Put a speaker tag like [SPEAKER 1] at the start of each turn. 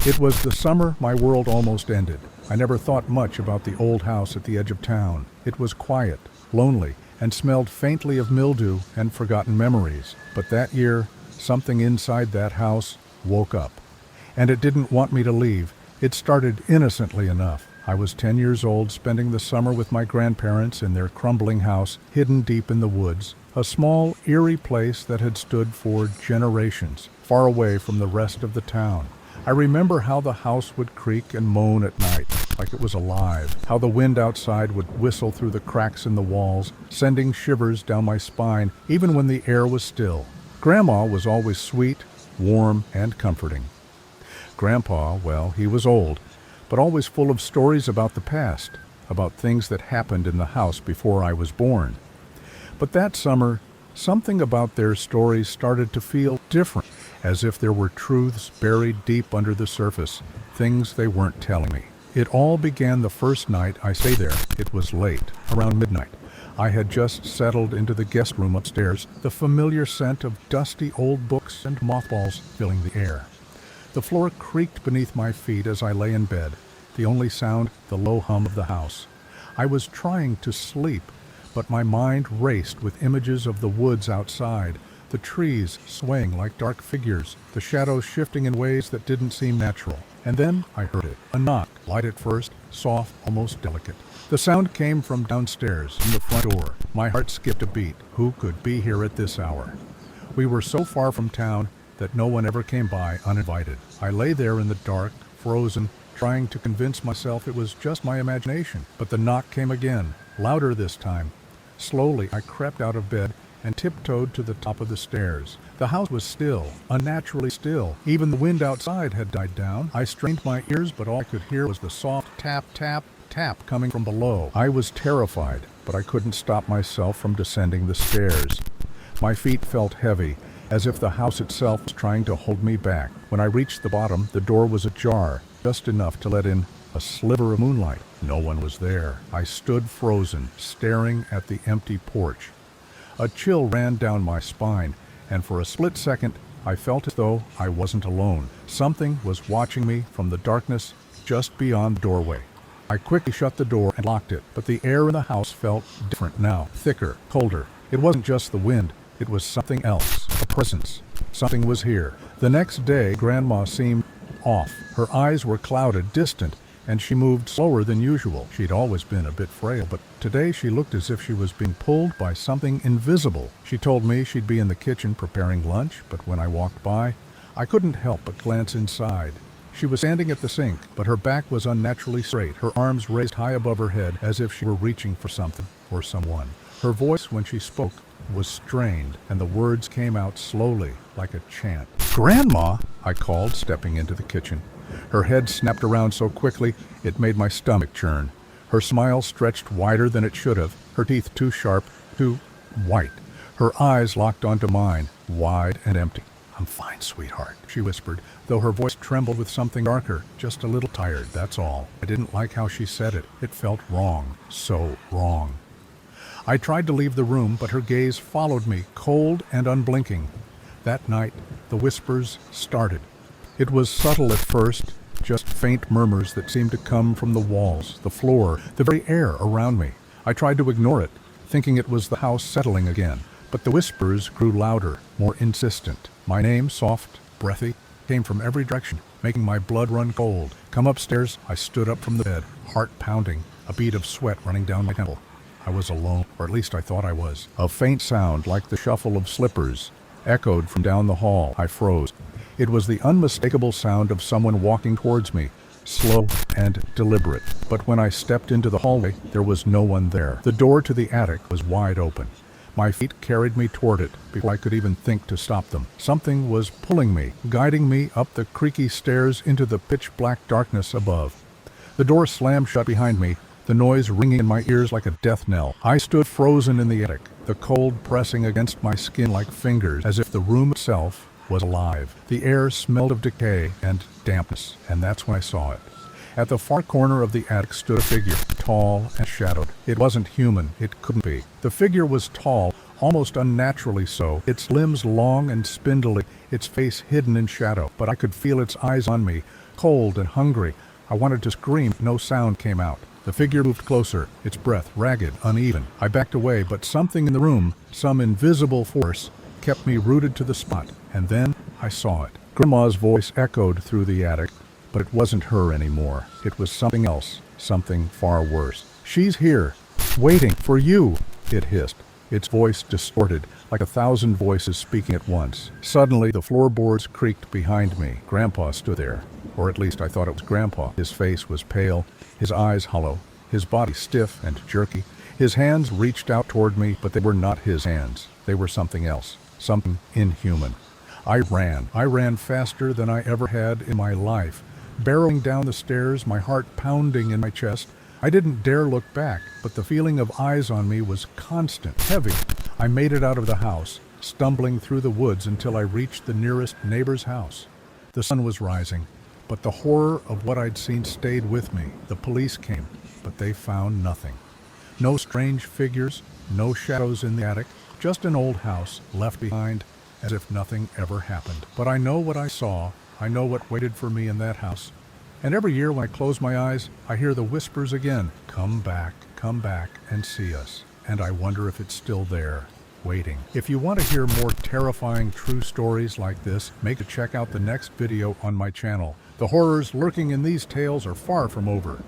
[SPEAKER 1] It was the summer my world almost ended. I never thought much about the old house at the edge of town. It was quiet, lonely, and smelled faintly of mildew and forgotten memories. But that year, something inside that house woke up. And it didn't want me to leave. It started innocently enough. I was 10 years old, spending the summer with my grandparents in their crumbling house, hidden deep in the woods. A small, eerie place that had stood for generations, far away from the rest of the town. I remember how the house would creak and moan at night, like it was alive, how the wind outside would whistle through the cracks in the walls, sending shivers down my spine, even when the air was still. Grandma was always sweet, warm, and comforting. Grandpa, well, he was old, but always full of stories about the past, about things that happened in the house before I was born. But that summer, something about their stories started to feel different, as if there were truths buried deep under the surface, things they weren't telling me. It all began the first night I stayed there. It was late, around midnight. I had just settled into the guest room upstairs, the familiar scent of dusty old books and mothballs filling the air. The floor creaked beneath my feet as I lay in bed, the only sound the low hum of the house. I was trying to sleep, but my mind raced with images of the woods outside, the trees swaying like dark figures, the shadows shifting in ways that didn't seem natural. And then I heard it, a knock, light at first, soft, almost delicate. The sound came from downstairs, from the front door. My heart skipped a beat. Who could be here at this hour? We were so far from town that no one ever came by uninvited. I lay there in the dark, frozen, trying to convince myself it was just my imagination. But the knock came again, louder this time. Slowly, I crept out of bed and tiptoed to the top of the stairs. The house was still, unnaturally still. Even the wind outside had died down. I strained my ears, but all I could hear was the soft tap, tap, tap coming from below. I was terrified, but I couldn't stop myself from descending the stairs. My feet felt heavy, as if the house itself was trying to hold me back. When I reached the bottom, the door was ajar, just enough to let in a sliver of moonlight. No one was there. I stood frozen, staring at the empty porch. A chill ran down my spine, and for a split second, I felt as though I wasn't alone. Something was watching me from the darkness just beyond the doorway. I quickly shut the door and locked it, but the air in the house felt different now, thicker, colder. It wasn't just the wind, it was something else, a presence. Something was here. The next day, Grandma seemed off. Her eyes were clouded, distant, and she moved slower than usual. She'd always been a bit frail, but today she looked as if she was being pulled by something invisible. She told me she'd be in the kitchen preparing lunch, but when I walked by, I couldn't help but glance inside. She was standing at the sink, but her back was unnaturally straight, her arms raised high above her head as if she were reaching for something or someone. Her voice, when she spoke, was strained, and the words came out slowly, like a chant. "Grandma!" I called, stepping into the kitchen. Her head snapped around so quickly, it made my stomach churn. Her smile stretched wider than it should have, her teeth too sharp, too white. Her eyes locked onto mine, wide and empty. "I'm fine, sweetheart," she whispered, though her voice trembled with something darker. "Just a little tired, that's all." I didn't like how she said it. It felt wrong, so wrong. I tried to leave the room, but her gaze followed me, cold and unblinking. That night, the whispers started. It was subtle at first, just faint murmurs that seemed to come from the walls, the floor, the very air around me. I tried to ignore it, thinking it was the house settling again. But the whispers grew louder, more insistent. My name, soft, breathy, came from every direction, making my blood run cold. "Come upstairs." I stood up from the bed, heart pounding, a bead of sweat running down my temple. I was alone, or at least I thought I was. A faint sound, like the shuffle of slippers, echoed from down the hall. I froze. It was the unmistakable sound of someone walking towards me, slow and deliberate. But when I stepped into the hallway, there was no one there. The door to the attic was wide open. My feet carried me toward it before I could even think to stop them. Something was pulling me, guiding me up the creaky stairs into the pitch-black darkness above. The door slammed shut behind me, the noise ringing in my ears like a death knell. I stood frozen in the attic, the cold pressing against my skin like fingers, as if the room itself was alive. The air smelled of decay and dampness, and that's when I saw it. At the far corner of the attic stood a figure, tall and shadowed. It wasn't human, it couldn't be. The figure was tall, almost unnaturally so, its limbs long and spindly, its face hidden in shadow. But I could feel its eyes on me, cold and hungry. I wanted to scream. No sound came out. The figure moved closer, its breath ragged, uneven. I backed away, but something in the room, some invisible force, kept me rooted to the spot. And then I saw it. Grandma's voice echoed through the attic, but it wasn't her anymore. It was something else, something far worse. "She's here, waiting for you," it hissed, its voice distorted, like 1,000 voices speaking at once. Suddenly, the floorboards creaked behind me. Grandpa stood there, or at least I thought it was Grandpa. His face was pale, his eyes hollow, his body stiff and jerky. His hands reached out toward me, but they were not his hands. They were something else, something inhuman. I ran faster than I ever had in my life, barreling down the stairs, my heart pounding in my chest. I didn't dare look back, but the feeling of eyes on me was constant, heavy. I made it out of the house, stumbling through the woods until I reached the nearest neighbor's house. The sun was rising, but the horror of what I'd seen stayed with me. The police came, but they found nothing. No strange figures, no shadows in the attic, just an old house left behind as if nothing ever happened. But I know what I saw. I know what waited for me in that house. And every year when I close my eyes, I hear the whispers again, come back and see us." And I wonder if it's still there, waiting. If you want to hear more terrifying true stories like this, make sure to check out the next video on my channel. The horrors lurking in these tales are far from over.